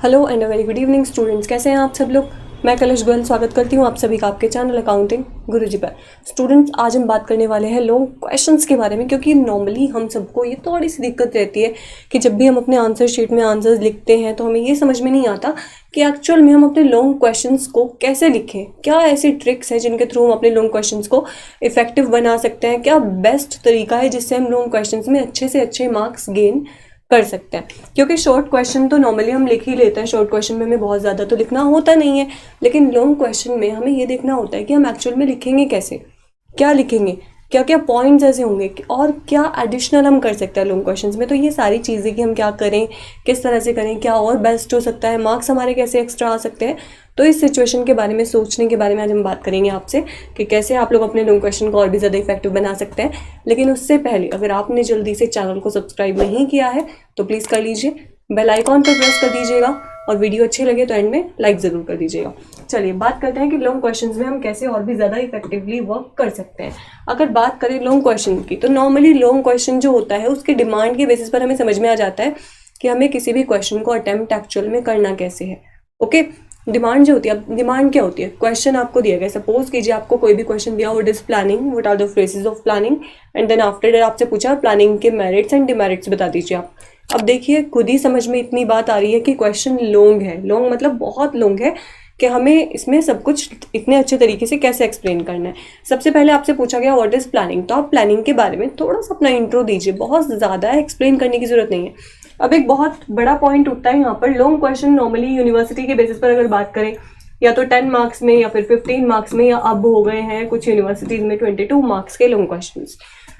Hello and a very good evening students, कैसे हैं आप सब लोग। मैं कलश गोयल स्वागत करती हूँ आप सभी का आपके चैनल अकाउंटिंग गुरुजी पर। स्टूडेंट्स, आज हम बात करने वाले हैं लॉन्ग क्वेश्चंस के बारे में, क्योंकि नॉर्मली हम सबको ये थोड़ी सी दिक्कत रहती है कि जब भी हम अपने आंसर शीट में आंसर्स लिखते हैं तो हमें ये समझ में नहीं आता कि एक्चुअल में हम अपने लॉन्ग क्वेश्चंस को कैसे लिखें। क्या ऐसी ट्रिक्स हैं जिनके थ्रू हम अपने लॉन्ग क्वेश्चंस को इफेक्टिव बना सकते हैं। क्या बेस्ट तरीका है जिससे हम लॉन्ग क्वेश्चंस में अच्छे से अच्छे मार्क्स गेन कर सकते हैं। क्योंकि शॉर्ट क्वेश्चन तो नॉर्मली हम लिख ही लेते हैं, शॉर्ट क्वेश्चन में हमें बहुत ज़्यादा तो लिखना होता नहीं है, लेकिन लॉन्ग क्वेश्चन में हमें ये देखना होता है कि हम एक्चुअल में लिखेंगे कैसे, क्या लिखेंगे, क्या क्या पॉइंट्स ऐसे होंगे और क्या एडिशनल हम कर सकते हैं लॉन्ग क्वेश्चंस में। तो ये सारी चीज़ें कि हम क्या करें, किस तरह से करें, क्या और बेस्ट हो सकता है, मार्क्स हमारे कैसे एक्स्ट्रा आ सकते हैं, तो इस सिचुएशन के बारे में सोचने के बारे में आज हम बात करेंगे आपसे कि कैसे आप लोग अपने लॉन्ग क्वेश्चन को और भी ज़्यादा इफेक्टिव बना सकते हैं। लेकिन उससे पहले अगर आपने जल्दी से चैनल को सब्सक्राइब नहीं किया है तो प्लीज़ कर लीजिए, बेल आइकॉन पर प्रेस कर दीजिएगा और वीडियो अच्छी लगे तो एंड में लाइक ज़रूर कर दीजिएगा। चलिए बात करते हैं कि लॉन्ग क्वेश्चंस में हम कैसे और भी ज़्यादा इफेक्टिवली वर्क कर सकते हैं। अगर बात करें लॉन्ग क्वेश्चन की, तो नॉर्मली लॉन्ग क्वेश्चन जो होता है उसके डिमांड के बेसिस पर हमें समझ में आ जाता है कि हमें किसी भी क्वेश्चन को अटेम्प्ट एक्चुअल में करना कैसे है। ओके, डिमांड जो होती है, अब डिमांड क्या होती है, क्वेश्चन आपको दिया गया, सपोज कीजिए आपको कोई भी क्वेश्चन दिया, what is planning, what are the phases of planning, and then after that आपसे पूछा प्लानिंग के मेरिट्स एंड डिमेरिट्स बता दीजिए आप। अब देखिए खुद ही समझ में इतनी बात आ रही है कि क्वेश्चन लॉन्ग है, लॉन्ग मतलब बहुत लॉन्ग है कि हमें इसमें सब कुछ इतने अच्छे तरीके से कैसे एक्सप्लेन करना है। सबसे पहले आपसे पूछा गया व्हाट इज प्लानिंग, तो आप प्लानिंग के बारे में थोड़ा सा अपना इंट्रो दीजिए, बहुत ज़्यादा एक्सप्लेन करने की जरूरत नहीं है। अब एक बहुत बड़ा पॉइंट उठता है यहाँ पर, लॉन्ग क्वेश्चन नॉर्मली यूनिवर्सिटी के बेसिस पर अगर बात करें या तो 10 मार्क्स में या फिर 15 मार्क्स में, या अब हो गए हैं कुछ यूनिवर्सिटीज़ में 22 मार्क्स के लॉन्ग क्वेश्चंस।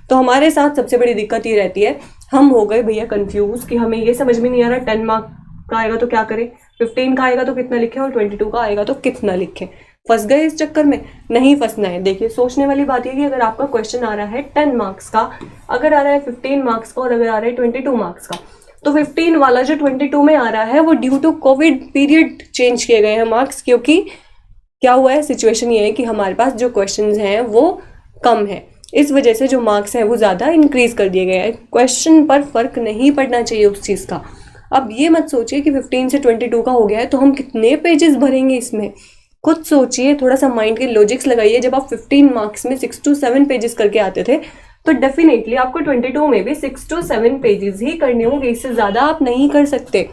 तो हमारे साथ सबसे बड़ी दिक्कत ये रहती है, हम हो गए भैया कंफ्यूज कि हमें ये समझ में नहीं आ रहा 10 मार्क का आएगा तो क्या करें, 15 का आएगा तो कितना लिखें और 22 का आएगा तो कितना लिखें। फंस गए इस चक्कर में? नहीं फंसना है। देखिए सोचने वाली बात ये कि अगर आपका क्वेश्चन आ रहा है 10 मार्क्स का, अगर आ रहा है 15 मार्क्स का और अगर आ रहा है 22 मार्क्स का, तो 15 वाला जो 22 में आ रहा है वो due to COVID period change किए गए हैं मार्क्स, क्योंकि क्या हुआ है, सिचुएशन ये है कि हमारे पास जो क्वेश्चंस हैं वो कम है, इस वजह से जो मार्क्स हैं वो ज़्यादा इंक्रीज कर दिए गए हैं। क्वेश्चन पर फर्क नहीं पड़ना चाहिए उस चीज़ का। अब ये मत सोचिए कि 15 से 22 का हो गया है तो हम कितने पेजेस भरेंगे इसमें। खुद सोचिए, थोड़ा सा माइंड के लॉजिक्स लगाइए। जब आप 15 मार्क्स में 6 to 7 पेजेस करके आते थे तो डेफिनेटली आपको 22 में भी 6 to 7 पेजेस ही करने होंगे, इससे ज़्यादा आप नहीं कर सकते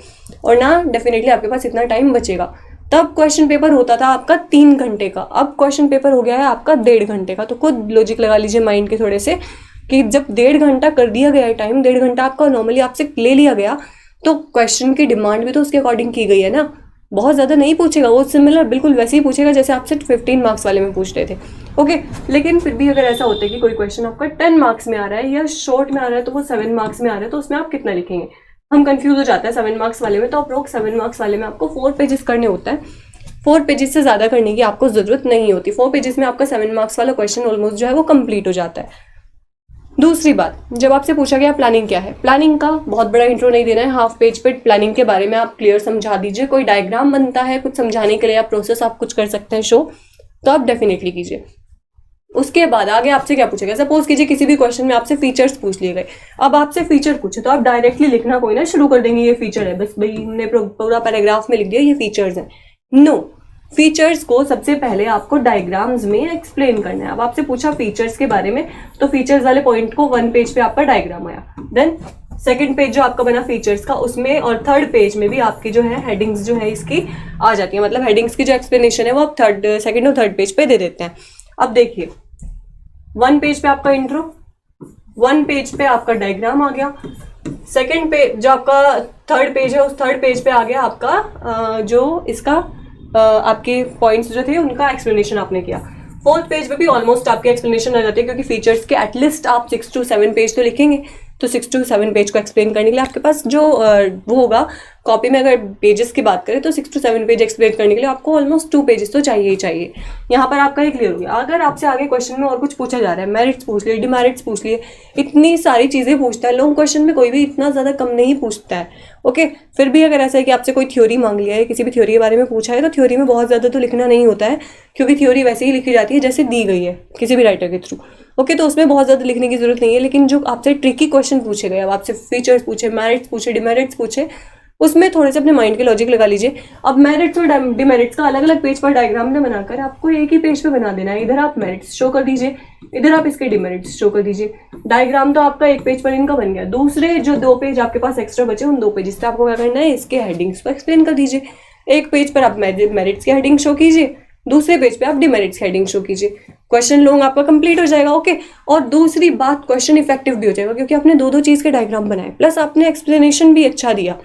और ना डेफिनेटली आपके पास इतना टाइम बचेगा। तब क्वेश्चन पेपर होता था आपका 3 घंटे का, अब क्वेश्चन पेपर हो गया है आपका 1.5 घंटे का। तो खुद लॉजिक लगा लीजिए माइंड के थोड़े से कि जब 1.5 घंटा कर दिया गया है टाइम, 1.5 घंटा आपका नॉर्मली आपसे ले लिया गया, तो क्वेश्चन की डिमांड भी तो उसके अकॉर्डिंग की गई है ना। बहुत ज़्यादा नहीं पूछेगा वो, सिमिलर बिल्कुल वैसे ही पूछेगा जैसे आपसे 15 मार्क्स वाले में पूछ रहे थे। ओके, लेकिन फिर भी अगर ऐसा होता है कि कोई क्वेश्चन आपका 10 मार्क्स में आ रहा है या शॉर्ट में आ रहा है तो वो 7 मार्क्स में आ रहा है, तो उसमें आप कितना लिखेंगे, हम कंफ्यूज हो जाते हैं 7 मार्क्स वाले में। तो आप लोग 7 मार्क्स वाले में आपको 4 पेजेस करने होता है, 4 पेजेस से ज़्यादा करने की आपको ज़रूरत नहीं होती। 4 पेजेस में आपका 7 मार्क्स वाला क्वेश्चन ऑलमोस्ट जो है वो कंप्लीट हो जाता है। दूसरी बात, जब आपसे पूछा गया प्लानिंग क्या है, प्लानिंग का बहुत बड़ा इंट्रो नहीं देना है, हाफ पेज पे प्लानिंग के बारे में आप क्लियर समझा दीजिए। कोई डायग्राम बनता है कुछ समझाने के लिए या प्रोसेस आप कुछ कर सकते हैं शो, तो आप डेफिनेटली कीजिए। उसके बाद आगे आपसे क्या पूछेगा, सपोज कीजिए किसी भी क्वेश्चन में आपसे फीचर्स पूछ लिए गए। अब आपसे फीचर पूछे तो आप डायरेक्टली लिखना कोई ना शुरू कर देंगे ये फीचर है, बस भाई हमने पूरा पैराग्राफ में लिख दिया ये फीचर्स हैं। नो, फीचर्स को सबसे पहले आपको डायग्राम्स में एक्सप्लेन करना है। अब आपसे पूछा फीचर्स के बारे में, तो फीचर्स वाले पॉइंट को 1 पेज पे आपका डायग्राम आया, देन सेकंड पेज जो आपका बना फीचर्स का उसमें, और थर्ड पेज में भी आपकी जो है हेडिंग्स जो है इसकी आ जाती है, मतलब हेडिंग्स की जो एक्सप्लेनेशन है वो आप सेकंड और थर्ड पेज पे दे देते हैं। अब देखिए 1 पेज पे आपका इंट्रो, 1 पेज पे आपका डायग्राम आ गया, सेकंड पेज जो आपका थर्ड पेज है उस थर्ड पेज पे आ गया आपका जो इसका आपके पॉइंट्स जो थे उनका एक्सप्लेनेशन आपने किया। 4th पेज पे भी ऑलमोस्ट आपकी एक्सप्लेनेशन आ जाती है, क्योंकि फीचर्स के एटलीस्ट आप 6 to 7 पेज तो लिखेंगे, तो 6 to 7 पेज को एक्सप्लेन करने के लिए आपके पास जो वो होगा कॉपी में, अगर पेजेस की बात करें तो 6 to 7 पेज एक्सप्लेन करने के लिए आपको ऑलमोस्ट 2 पेजेस तो चाहिए ही चाहिए। यहाँ पर आपका ये क्लियर हो गया। अगर आपसे आगे क्वेश्चन में और कुछ पूछा जा रहा है, मेरिट्स पूछ लिए, डिमेरिट्स पूछ लिए, इतनी सारी चीज़ें पूछता है लॉन्ग क्वेश्चन में, कोई भी इतना ज़्यादा कम नहीं पूछता है। ओके, फिर भी अगर ऐसा है कि आपसे कोई थ्योरी मांग लिया है, किसी भी थ्योरी के बारे में पूछा है, तो थ्योरी में बहुत ज़्यादा तो लिखना नहीं होता है, क्योंकि थ्योरी वैसे ही लिखी जाती है जैसे दी गई है किसी भी राइटर के थ्रू। ओके, तो उसमें बहुत ज़्यादा लिखने की जरूरत नहीं है। लेकिन जो आपसे ट्रिकी क्वेश्चन पूछे गए, अब आपसे फीचर्स पूछे, मेरिट्स पूछे, डिमेरिट्स पूछे, उसमें थोड़े से अपने माइंड के लॉजिक लगा लीजिए। अब मेरिट्स और डिमेरिट्स का अलग अलग पेज पर डायग्राम ना बनाकर आपको एक ही पेज पे बना देना है। इधर आप मेरिट्स शो कर दीजिए, इधर आप इसके डिमेरिट्स शो कर दीजिए। डायग्राम तो आपका एक पेज पर इनका बन गया। दूसरे जो 2 पेज आपके पास एक्स्ट्रा बचे, उन 2 पेज पे आपको क्या करना है, इसके हेडिंग्स को एक्सप्लेन कर दीजिए। एक पेज पर आप मेरिट्स की हेडिंग शो कीजिए, दूसरे पेज पे आप डिमेरिट्स हेडिंग शो कीजिए। क्वेश्चन लॉन्ग आपका कंप्लीट हो जाएगा। ओके, और दूसरी बात, क्वेश्चन इफेक्टिव भी हो जाएगा क्योंकि आपने 2 चीज के डायग्राम बनाए, प्लस आपने एक्सप्लेनेशन भी अच्छा दिया।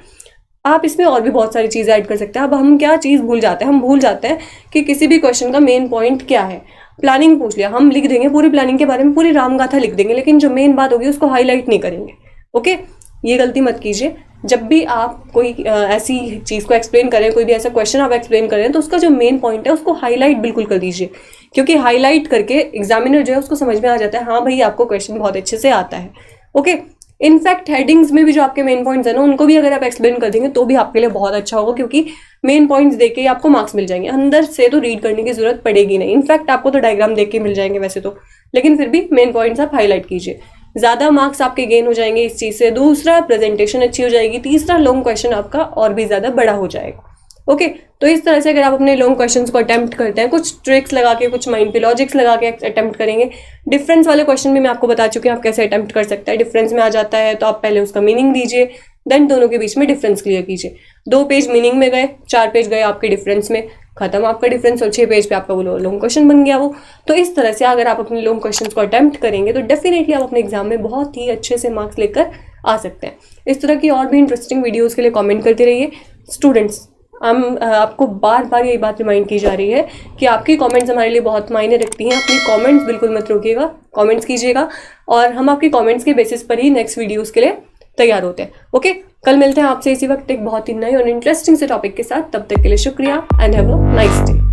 आप इसमें और भी बहुत सारी चीजें ऐड कर सकते हैं। अब हम क्या चीज भूल जाते हैं, हम भूल जाते हैं कि किसी भी क्वेश्चन का मेन पॉइंट क्या है। प्लानिंग पूछ लिया, हम लिख देंगे पूरी प्लानिंग के बारे में, पूरी रामगाथा लिख देंगे, लेकिन जो मेन बात होगी उसको हाईलाइट नहीं करेंगे। ओके, ये गलती मत कीजिए। जब भी आप कोई ऐसी चीज को एक्सप्लेन करें, कोई भी ऐसा क्वेश्चन आप एक्सप्लेन करें, तो उसका जो मेन पॉइंट है उसको हाईलाइट बिल्कुल कर दीजिए, क्योंकि हाईलाइट करके एग्जामिनर जो है उसको समझ में आ जाता है, हाँ भाई आपको क्वेश्चन बहुत अच्छे से आता है। ओके, इनफैक्ट हेडिंग्स में भी जो आपके मेन पॉइंट्स है ना, उनको भी अगर आप एक्सप्लेन कर देंगे तो भी आपके लिए बहुत अच्छा होगा, क्योंकि मेन पॉइंट्स देख के ही आपको मार्क्स मिल जाएंगे। अंदर से तो रीड करने की जरूरत पड़ेगी नहीं, इनफैक्ट आपको तो डायग्राम देख के मिल जाएंगे वैसे तो, लेकिन फिर भी मेन पॉइंट्स आप हाईलाइट कीजिए, ज्यादा मार्क्स आपके गेन हो जाएंगे इस चीज से। दूसरा, प्रेजेंटेशन अच्छी हो जाएगी। तीसरा, लॉन्ग क्वेश्चन आपका और भी ज्यादा बड़ा हो जाएगा। ओके, तो इस तरह से अगर आप अपने लॉन्ग क्वेश्चंस को अटेम्प्ट करते हैं, कुछ ट्रिक्स लगा के, कुछ माइंड पे लॉजिक्स लगा के अटेम्प्ट करेंगे। डिफरेंस वाले क्वेश्चन भी मैं आपको बता चुकी हूँ आप कैसे अटेम्प्ट कर सकते हैं। डिफरेंस में आ जाता है तो आप पहले उसका मीनिंग दीजिए, देन दोनों के बीच में डिफरेंस क्लियर कीजिए। 2 पेज मीनिंग में गए, 4 पेज गए आपके डिफरेंस में, खत्म आपका डिफरेंस, और 6 पेज पे आपका वो लॉन्ग क्वेश्चन बन गया वो। तो इस तरह से अगर आप अपने लॉन्ग क्वेश्चन को अटेम्प्ट करेंगे तो डेफिनेटली आप अपने एग्जाम में बहुत ही अच्छे से मार्क्स लेकर आ सकते हैं। इस तरह की और भी इंटरेस्टिंग वीडियोज़ के लिए कॉमेंट करते रहिए। स्टूडेंट्स, हम आपको बार बार यही बात रिमाइंड की जा रही है कि आपकी कमेंट्स हमारे लिए बहुत मायने रखती हैं। अपनी कमेंट्स बिल्कुल मत रोकिएगा, कमेंट्स कीजिएगा, और हम आपकी कमेंट्स के बेसिस पर ही नेक्स्ट वीडियोस के लिए तैयार होते हैं। ओके, कल मिलते हैं आपसे इसी वक्त एक बहुत ही नए और इंटरेस्टिंग से टॉपिक के साथ। तब तक के लिए शुक्रिया and have a nice day.